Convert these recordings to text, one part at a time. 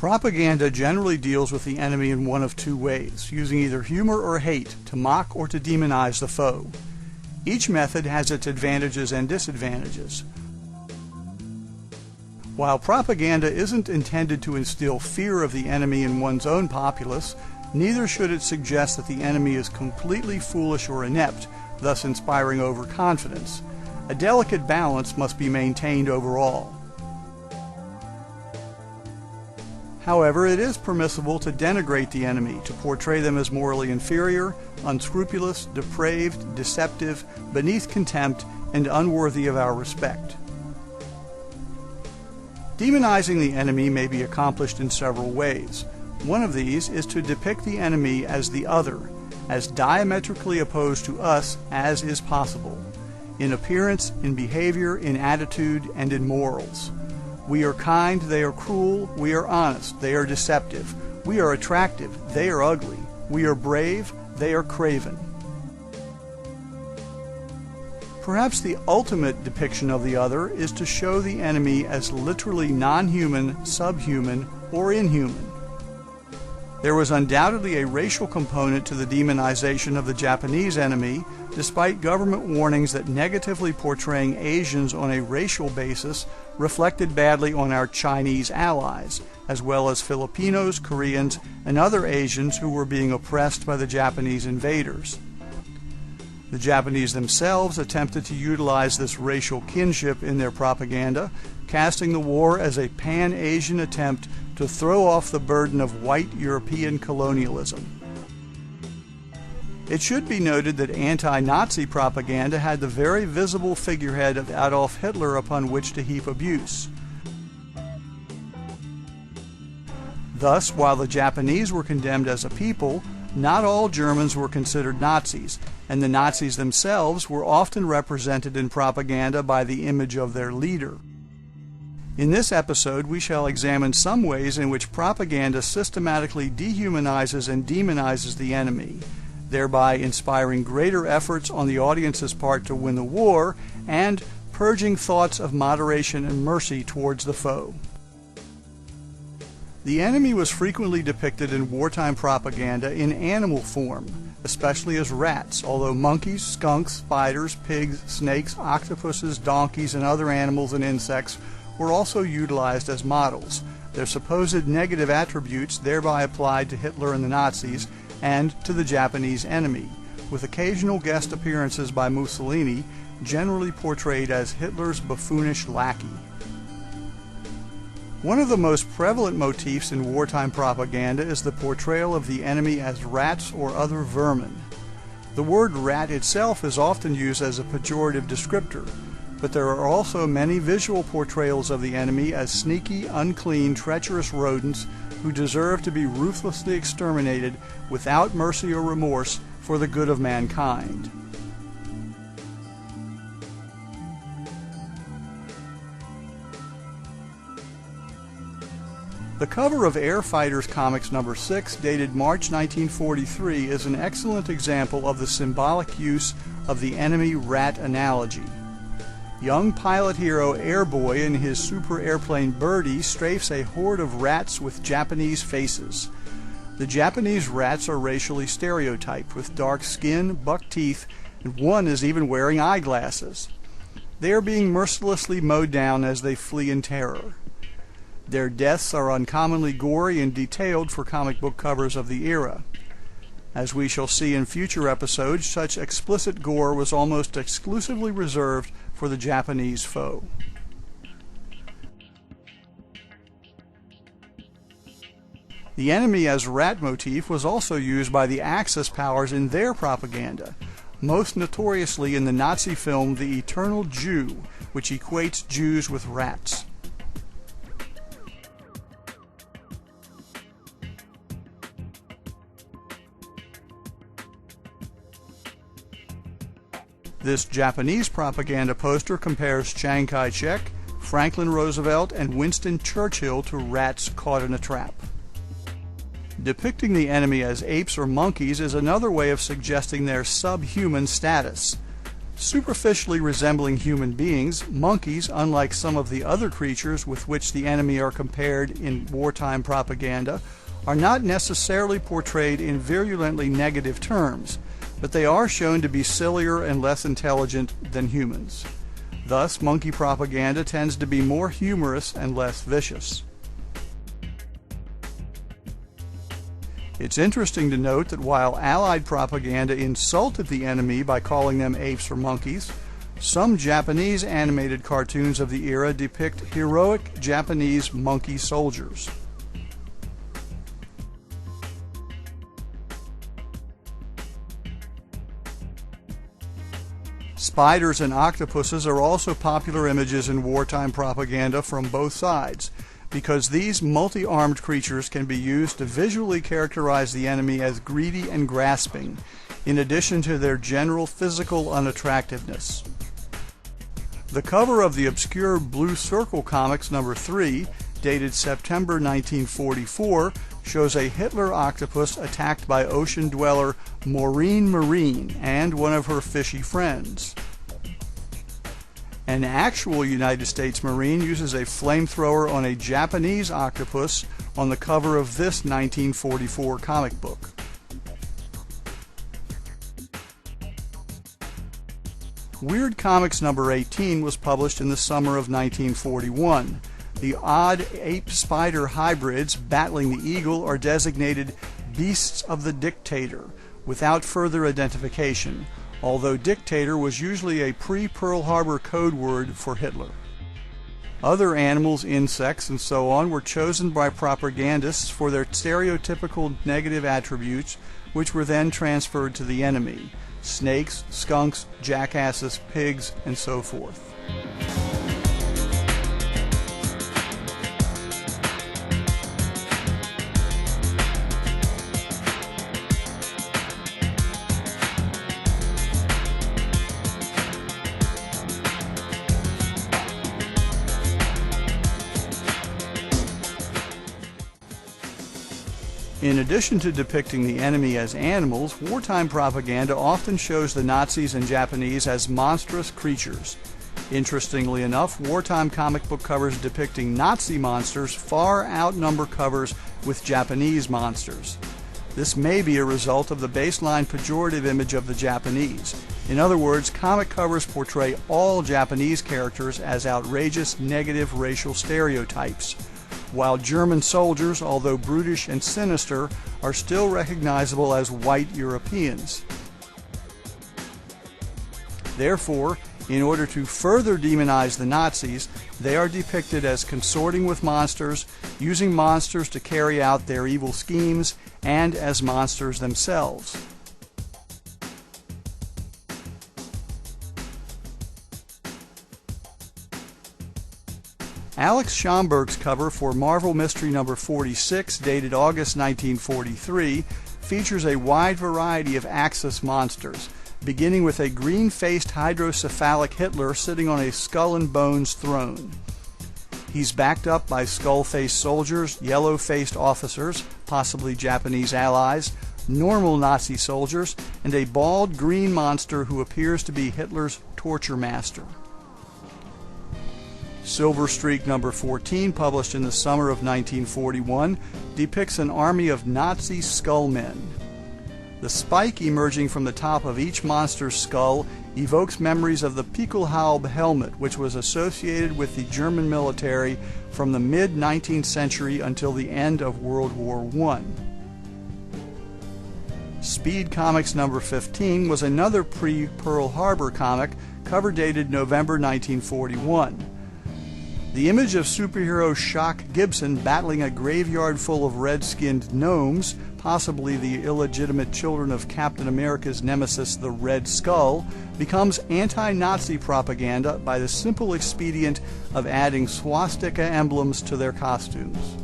Propaganda generally deals with the enemy in one of two ways, using either humor or hate to mock or to demonize the foe. Each method has its advantages and disadvantages. While propaganda isn't intended to instill fear of the enemy in one's own populace, neither should it suggest that the enemy is completely foolish or inept, thus inspiring overconfidence. A delicate balance must be maintained overall. However, it is permissible to denigrate the enemy, to portray them as morally inferior, unscrupulous, depraved, deceptive, beneath contempt, and unworthy of our respect. Demonizing the enemy may be accomplished in several ways. One of these is to depict the enemy as the other, as diametrically opposed to us as is possible, in appearance, in behavior, in attitude, and in morals. We are kind, they are cruel. We are honest, they are deceptive. We are attractive, they are ugly. We are brave, they are craven. Perhaps the ultimate depiction of the other is to show the enemy as literally non-human, subhuman, or inhuman. There was undoubtedly a racial component to the demonization of the Japanese enemy, despite government warnings that negatively portraying Asians on a racial basis reflected badly on our Chinese allies, as well as Filipinos, Koreans, and other Asians who were being oppressed by the Japanese invaders. The Japanese themselves attempted to utilize this racial kinship in their propaganda, casting the war as a pan-Asian attempt to throw off the burden of white European colonialism. It should be noted that anti-Nazi propaganda had the very visible figurehead of Adolf Hitler upon which to heap abuse. Thus, while the Japanese were condemned as a people, not all Germans were considered Nazis, and the Nazis themselves were often represented in propaganda by the image of their leader. In this episode, we shall examine some ways in which propaganda systematically dehumanizes and demonizes the enemy, thereby inspiring greater efforts on the audience's part to win the war and purging thoughts of moderation and mercy towards the foe. The enemy was frequently depicted in wartime propaganda in animal form, especially as rats, although monkeys, skunks, spiders, pigs, snakes, octopuses, donkeys, and other animals and insects were also utilized as models, their supposed negative attributes thereby applied to Hitler and the Nazis and to the Japanese enemy, with occasional guest appearances by Mussolini, generally portrayed as Hitler's buffoonish lackey. One of the most prevalent motifs in wartime propaganda is the portrayal of the enemy as rats or other vermin. The word rat itself is often used as a pejorative descriptor, but there are also many visual portrayals of the enemy as sneaky, unclean, treacherous rodents who deserve to be ruthlessly exterminated without mercy or remorse for the good of mankind. The cover of Air Fighters Comics number 6, dated March 1943, is an excellent example of the symbolic use of the enemy rat analogy. Young pilot hero Airboy and his super airplane Birdie strafes a horde of rats with Japanese faces. The Japanese rats are racially stereotyped, with dark skin, buck teeth, and one is even wearing eyeglasses. They are being mercilessly mowed down as they flee in terror. Their deaths are uncommonly gory and detailed for comic book covers of the era. As we shall see in future episodes, such explicit gore was almost exclusively reserved for the Japanese foe. The enemy as rat motif was also used by the Axis powers in their propaganda, most notoriously in the Nazi film The Eternal Jew, which equates Jews with rats. This Japanese propaganda poster compares Chiang Kai-shek, Franklin Roosevelt, and Winston Churchill to rats caught in a trap. Depicting the enemy as apes or monkeys is another way of suggesting their subhuman status. Superficially resembling human beings, monkeys, unlike some of the other creatures with which the enemy are compared in wartime propaganda, are not necessarily portrayed in virulently negative terms, but they are shown to be sillier and less intelligent than humans. Thus, monkey propaganda tends to be more humorous and less vicious. It's interesting to note that while Allied propaganda insulted the enemy by calling them apes or monkeys, some Japanese animated cartoons of the era depict heroic Japanese monkey soldiers. Spiders and octopuses are also popular images in wartime propaganda from both sides, because these multi-armed creatures can be used to visually characterize the enemy as greedy and grasping, in addition to their general physical unattractiveness. The cover of the obscure Blue Circle Comics number 3, dated September 1944, shows a Hitler octopus attacked by ocean dweller Maureen Marine and one of her fishy friends. An actual United States Marine uses a flamethrower on a Japanese octopus on the cover of this 1944 comic book. Weird Comics number 18 was published in the summer of 1941. The odd ape-spider hybrids battling the eagle are designated beasts of the dictator, without further identification, although dictator was usually a pre-Pearl Harbor code word for Hitler. Other animals, insects, and so on were chosen by propagandists for their stereotypical negative attributes, which were then transferred to the enemy: snakes, skunks, jackasses, pigs, and so forth. In addition to depicting the enemy as animals, wartime propaganda often shows the Nazis and Japanese as monstrous creatures. Interestingly enough, wartime comic book covers depicting Nazi monsters far outnumber covers with Japanese monsters. This may be a result of the baseline pejorative image of the Japanese. In other words, comic covers portray all Japanese characters as outrageous, negative racial stereotypes, while German soldiers, although brutish and sinister, are still recognizable as white Europeans. Therefore, in order to further demonize the Nazis, they are depicted as consorting with monsters, using monsters to carry out their evil schemes, and as monsters themselves. Alex Schomburg's cover for Marvel Mystery number 46, dated August 1943, features a wide variety of Axis monsters, beginning with a green-faced hydrocephalic Hitler sitting on a skull-and-bones throne. He's backed up by skull-faced soldiers, yellow-faced officers, possibly Japanese allies, normal Nazi soldiers, and a bald green monster who appears to be Hitler's torture master. Silver Streak number 14, published in the summer of 1941, depicts an army of Nazi skullmen. The spike emerging from the top of each monster's skull evokes memories of the Pickelhaube helmet, which was associated with the German military from the mid-19th century until the end of World War I. Speed Comics number 15 was another pre-Pearl Harbor comic, cover dated November 1941. The image of superhero Shock Gibson battling a graveyard full of red-skinned gnomes, possibly the illegitimate children of Captain America's nemesis, the Red Skull, becomes anti-Nazi propaganda by the simple expedient of adding swastika emblems to their costumes.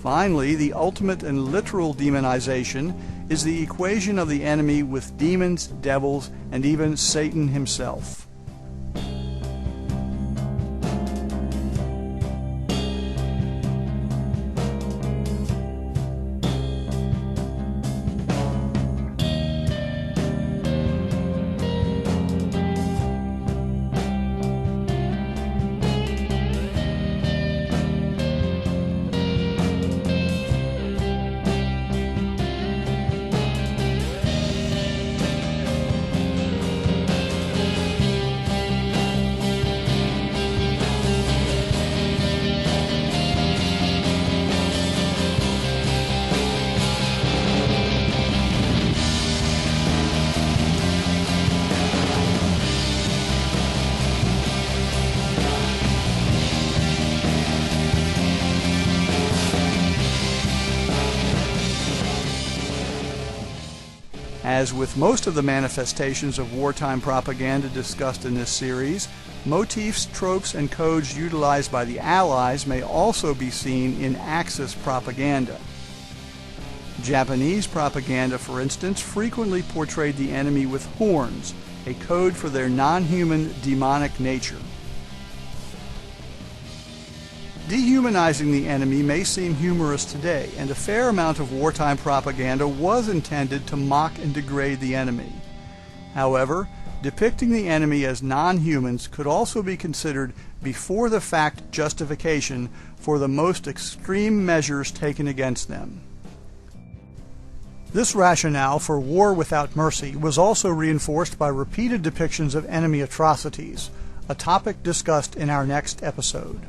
Finally, the ultimate and literal demonization is the equation of the enemy with demons, devils, and even Satan himself. As with most of the manifestations of wartime propaganda discussed in this series, motifs, tropes, and codes utilized by the Allies may also be seen in Axis propaganda. Japanese propaganda, for instance, frequently portrayed the enemy with horns, a code for their non-human demonic nature. Dehumanizing the enemy may seem humorous today, and a fair amount of wartime propaganda was intended to mock and degrade the enemy. However, depicting the enemy as non-humans could also be considered before-the-fact justification for the most extreme measures taken against them. This rationale for war without mercy was also reinforced by repeated depictions of enemy atrocities, a topic discussed in our next episode.